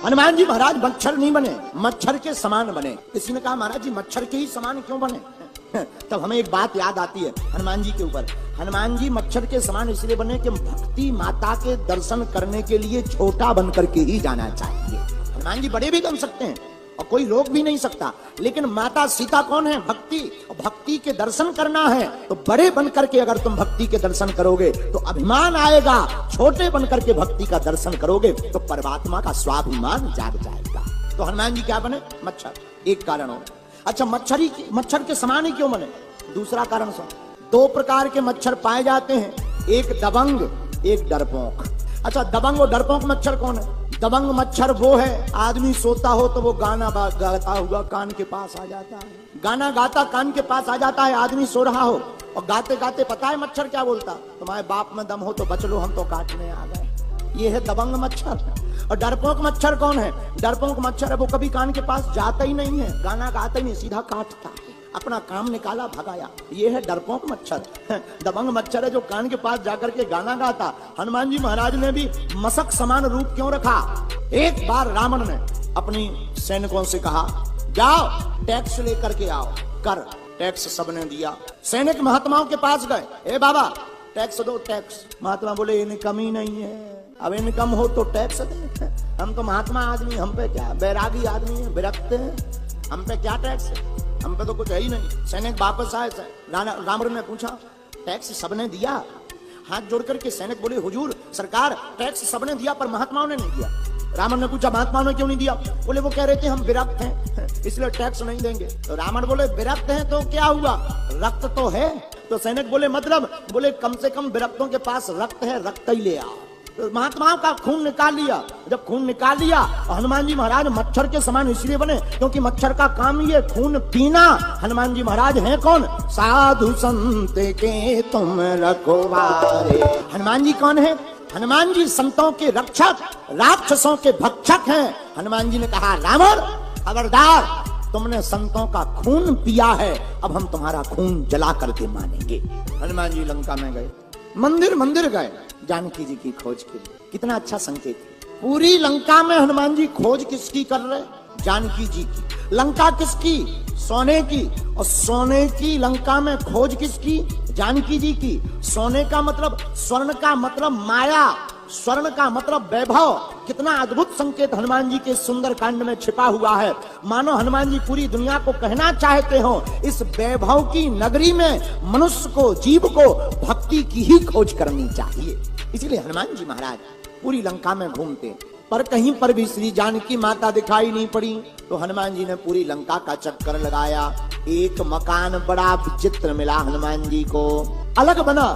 हनुमान जी महाराज मच्छर नहीं बने, मच्छर के समान बने। किसी ने कहा महाराज जी मच्छर के ही समान क्यों बने? तब हमें एक बात याद आती है हनुमान जी के ऊपर। हनुमान जी मच्छर के समान इसलिए बने कि भक्ति माता के दर्शन करने के लिए छोटा बन करके ही जाना चाहिए। हनुमान जी बड़े भी बन सकते हैं और कोई रोक भी नहीं सकता, लेकिन माता सीता कौन है? भक्ति। और भक्ति के दर्शन करना है तो बड़े बन करके अगर तुम भक्ति के दर्शन करोगे तो अभिमान आएगा, छोटे बन करके भक्ति का दर्शन करोगे तो परमात्मा का स्वाभिमान जाग जाएगा। तो हनुमान जी क्या बने? मच्छर, एक कारण हो। अच्छा, मच्छर के समान ही क्यों बने? दूसरा कारण सुन। दो प्रकार के मच्छर पाए जाते हैं, एक दबंग, एक डरपोक। अच्छा, दबंग और डरपोक मच्छर कौन है? दबंग मच्छर वो है, आदमी सोता हो तो वो गाना गाता हुआ कान के पास आ जाता है, गाना गाता कान के पास आ जाता है, आदमी सो रहा हो और गाते गाते पता है मच्छर क्या बोलता? तुम्हारे बाप में दम हो तो बच लो, हम तो काटने आ गए। ये है दबंग मच्छर। और डरपोक मच्छर कौन है? डरपोक मच्छर है वो कभी कान के पास जाता ही नहीं है, गाना गाता ही नहीं, सीधा काटता है, अपना काम निकाला भगाया। ये है डरपोक मच्छर। दबंग मच्छर है जो कान के पास जाकर के गाना गाता। हनुमान जी महाराज ने भी मशक समान रूप क्यों रखा? एक बार रावण ने अपनी सैनिकों से कहा जाओ टैक्स लेकर के आओ, कर। टैक्स सबने दिया। सैनिक महात्माओं के पास गए, ए बाबा टैक्स दो, टैक्स। महात्मा बोले इनकम ही नहीं है। अब इनकम हो तो टैक्स दे, हम तो महात्मा आदमी, हम पे क्या? बैरागी आदमी है, विरक्त है, हम पे क्या टैक्स है? हम पे तो कुछ है ही नहीं। सैनिक वापस आए, रावण ने पूछा टैक्स सबने दिया? हाथ जोड़ करके सैनिक बोले हुजूर सरकार टैक्स सबने दिया पर महात्माओं ने नहीं दिया। रावण ने पूछा महात्माओं ने क्यों नहीं दिया? बोले वो कह रहे थे हम विरक्त हैं इसलिए टैक्स नहीं देंगे। तो रावण बोले विरक्त हैं तो क्या हुआ, रक्त तो है। तो सैनिक बोले मतलब? बोले कम से कम विरक्तों के पास रक्त है, रक्त ही ले आओ। तो महात्माओं का खून निकाल लिया। जब खून निकाल लिया हनुमान जी महाराज मच्छर के समान इसलिए बने क्योंकि मच्छर का काम ही है खून पीना। हनुमान जी महाराज हैं कौन? साधु संत के तुम रखवारे। हनुमान जी कौन है? हनुमान जी संतों के रक्षक, राक्षसों के भक्षक हैं। हनुमान जी ने कहा रावण खबरदार, तुमने संतों का खून पिया है, अब हम तुम्हारा खून जला करके मानेंगे। हनुमान जी लंका में गए, मंदिर गए जानकी जी की खोज के लिए। कितना अच्छा संकेत है। पूरी लंका में हनुमान जी खोज किसकी कर रहे? जानकी जी की। लंका किसकी? सोने की। और सोने की लंका में खोज किसकी? जानकी जी की। सोने का मतलब, स्वर्ण का मतलब माया, स्वर्ण का मतलब वैभव। कितना अद्भुत संकेत हनुमान जी के सुंदर कांड में छिपा हुआ है। मानो हनुमान जी पूरी दुनिया को कहना चाहते हो इस वैभव की नगरी में मनुष्य को, जीव को भक्ति की ही खोज करनी चाहिए। इसीलिए हनुमान जी महाराज पूरी लंका में घूमते, पर कहीं पर भी श्री जानकी माता दिखाई नहीं पड़ी। तो हनुमान जी ने पूरी लंका का चक्कर लगाया। एक मकान बड़ा विचित्र मिला हनुमान जी को, अलग बना।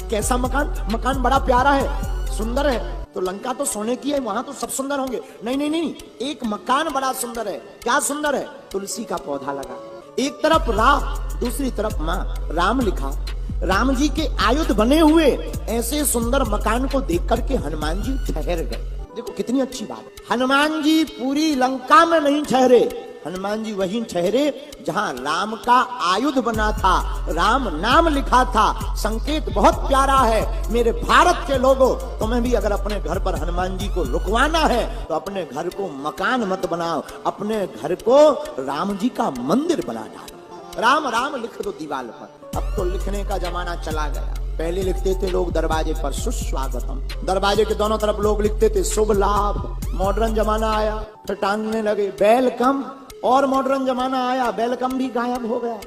कैसा मकान? मकान बड़ा प्यारा है, सुंदर है। तो लंका तो सोने की है, वहां तो सब सुंदर होंगे। नहीं, एक मकान बड़ा सुंदर है। क्या सुंदर है? तुलसी का पौधा लगा, एक तरफ रा, दूसरी तरफ माँ, राम लिखा। राम जी के आयुध बने हुए ऐसे सुंदर मकान को देख करके हनुमान जी ठहर गए। देखो कितनी अच्छी बात। हनुमान जी पूरी लंका में नहीं ठहरे, हनुमान जी वहीं ठहरे जहां राम का आयुध बना था, राम नाम लिखा था। संकेत बहुत प्यारा है। मेरे भारत के लोगों, तुम्हें भी अगर अपने घर पर हनुमान जी को रुकवाना है तो अपने घर को मकान मत बनाओ, अपने घर को राम जी का मंदिर बना डालो। राम राम लिख दो दीवार पर। अब तो लिखने का जमाना चला गया। पहले लिखते थे लोग दरवाजे पर सुस्वागतम, दरवाजे के दोनों तरफ लोग लिखते थे शुभ लाभ। मॉडर्न जमाना आया, फिर टांगने लगे वेलकम। और मॉडर्न जमाना आया, वेलकम भी गायब हो गया।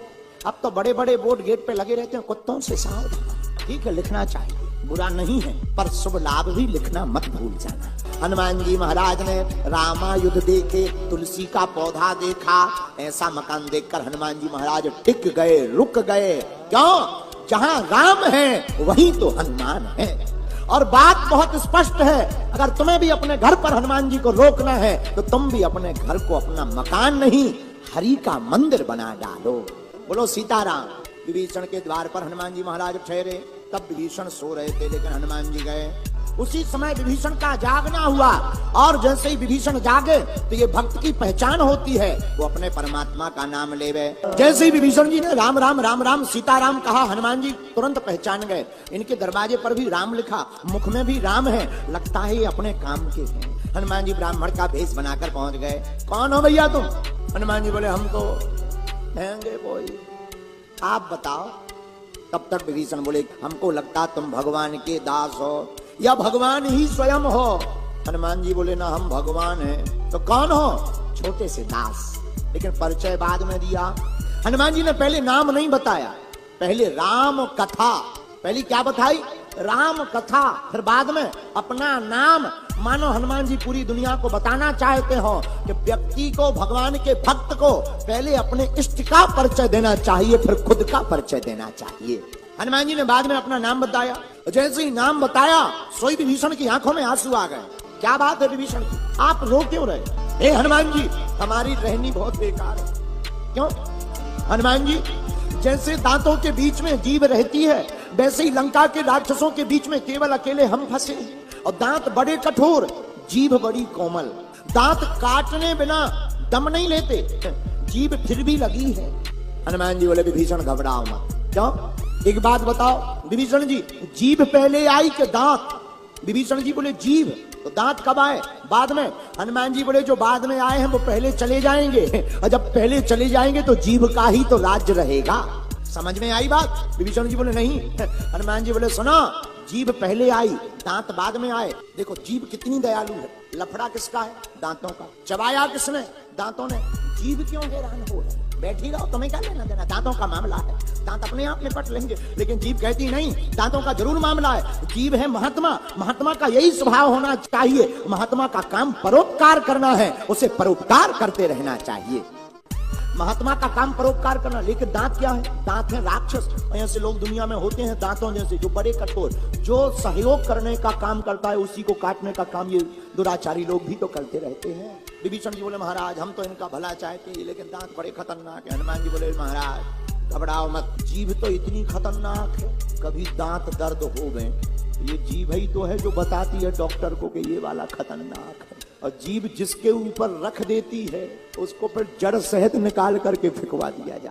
अब तो बड़े बड़े बोर्ड गेट पे लगे रहते हैं, कुत्तों से सावधान। ठीक है, लिखना चाहिए, बुरा नहीं है, पर शुभ लाभ भी लिखना मत भूल जाना। हनुमान जी महाराज ने रामायुध देखे, तुलसी का पौधा देखा। ऐसा मकान देखकर हनुमान जी महाराज टिक गए, रुक गए। क्यों? जहां राम है वहीं तो हनुमान है। और बात बहुत स्पष्ट है, अगर तुम्हें भी अपने घर पर हनुमान जी को रोकना है तो तुम भी अपने घर को अपना मकान नहीं, हरि का मंदिर बना डालो। बोलो सीताराम। विभीषण के द्वार पर हनुमान जी महाराज ठहरे। तब विभीषण सो रहे थे, लेकिन हनुमान जी गए। उसी समय विभीषण का जागना हुआ, और जैसे ही विभीषण जागे तो ये भक्त की पहचान होती है, वो अपने परमात्मा का नाम लेवे। जैसे ही विभीषण जी ने राम राम राम राम सीताराम कहा, हनुमान जी तुरंत पहचान गए। इनके दरवाजे पर भी राम लिखा, मुख में भी राम है, लगता है ये अपने काम के हैं। हनुमान जी ब्राह्मण का भेष बनाकर पहुंच गए। कौन हो भैया तुम? हनुमान जी बोले हम तो हैंगे कोई, आप बताओ। तब तक विभीषण बोले हमको लगता तुम भगवान के दास हो या भगवान ही स्वयं हो। हनुमान जी बोले ना हम भगवान हैं। तो कौन हो? छोटे से दास। लेकिन परिचय बाद में दिया। हनुमान जी ने पहले नाम नहीं बताया, पहले राम कथा। पहली क्या बताई? राम कथा। फिर बाद में अपना नाम। मानो हनुमान जी पूरी दुनिया को बताना चाहते हो कि व्यक्ति को, भगवान के भक्त को पहले अपने इष्ट का परिचय देना चाहिए, फिर खुद का परिचय देना चाहिए। हनुमान जी ने बाद में अपना नाम बताया। जैसे ही नाम बताया सोई विभीषण की आंखों में आंसू आ गए। क्या बात है विभीषण की, आप रो क्यों रहे? हे हनुमान जी हमारी रहनी बहुत बेकार है। क्यों? हनुमान जी जैसे दांतों के बीच में जीभ रहती है, वैसे ही लंका के राक्षसों के बीच में केवल अकेले हम फंसे। और दांत बड़े कठोर, जीभ बड़ी कोमल। दांत काटने बिना दम नहीं लेते, जीभ फिर भी लगी है। हनुमान जी बोले विभीषण घबराओ मत। क्यों? एक बात बताओ विभीषण जी, जीभ पहले आई कि दांत? विभीषण जी बोले जीभ। तो दांत कब आए? बाद में। हनुमान जी बोले जो बाद में आए हैं वो पहले चले जाएंगे, और जब पहले चले जाएंगे तो जीभ का ही तो राज्य रहेगा। समझ में आई बात? विभीषण जी बोले नहीं। हनुमान जी बोले सुनो, जीभ पहले आई, दांत बाद में आए। देखो जीभ कितनी दयालु है। लफड़ा किसका है? दांतों का। चबाया किसने? दांतों ने। जीभ क्यों हैरान हो है? बैठी रहो, तुम्हें क्या लेना देना, दांतों का मामला है, दांत अपने आप निपट लेंगे। लेकिन जीभ कहती नहीं, दांतों का जरूर मामला है। जीभ है महात्मा, महात्मा का यही स्वभाव होना चाहिए। महात्मा का काम परोपकार करना है, उसे परोपकार करते रहना चाहिए। महात्मा का काम परोपकार करना। लेकिन दांत क्या है? दांत है राक्षस। ऐसे लोग दुनिया में होते हैं दांतों जैसे, जो बड़े कठोर, जो सहयोग करने का काम करता है उसी को काटने का काम ये दुराचारी लोग भी तो करते रहते हैं। विभीषण जी बोले महाराज हम तो इनका भला चाहते हैं, लेकिन दांत बड़े खतरनाक है। हनुमान जी बोले महाराज घबराओ मत, जीभ तो इतनी खतरनाक है, कभी दांत दर्द हो गए, ये जीभ ही तो है जो बताती है डॉक्टर को कि ये वाला खतरनाक है। और जीभ जिसके ऊपर रख देती है उसको फिर जड़ सहित निकाल करके फेंकवा दिया जाए।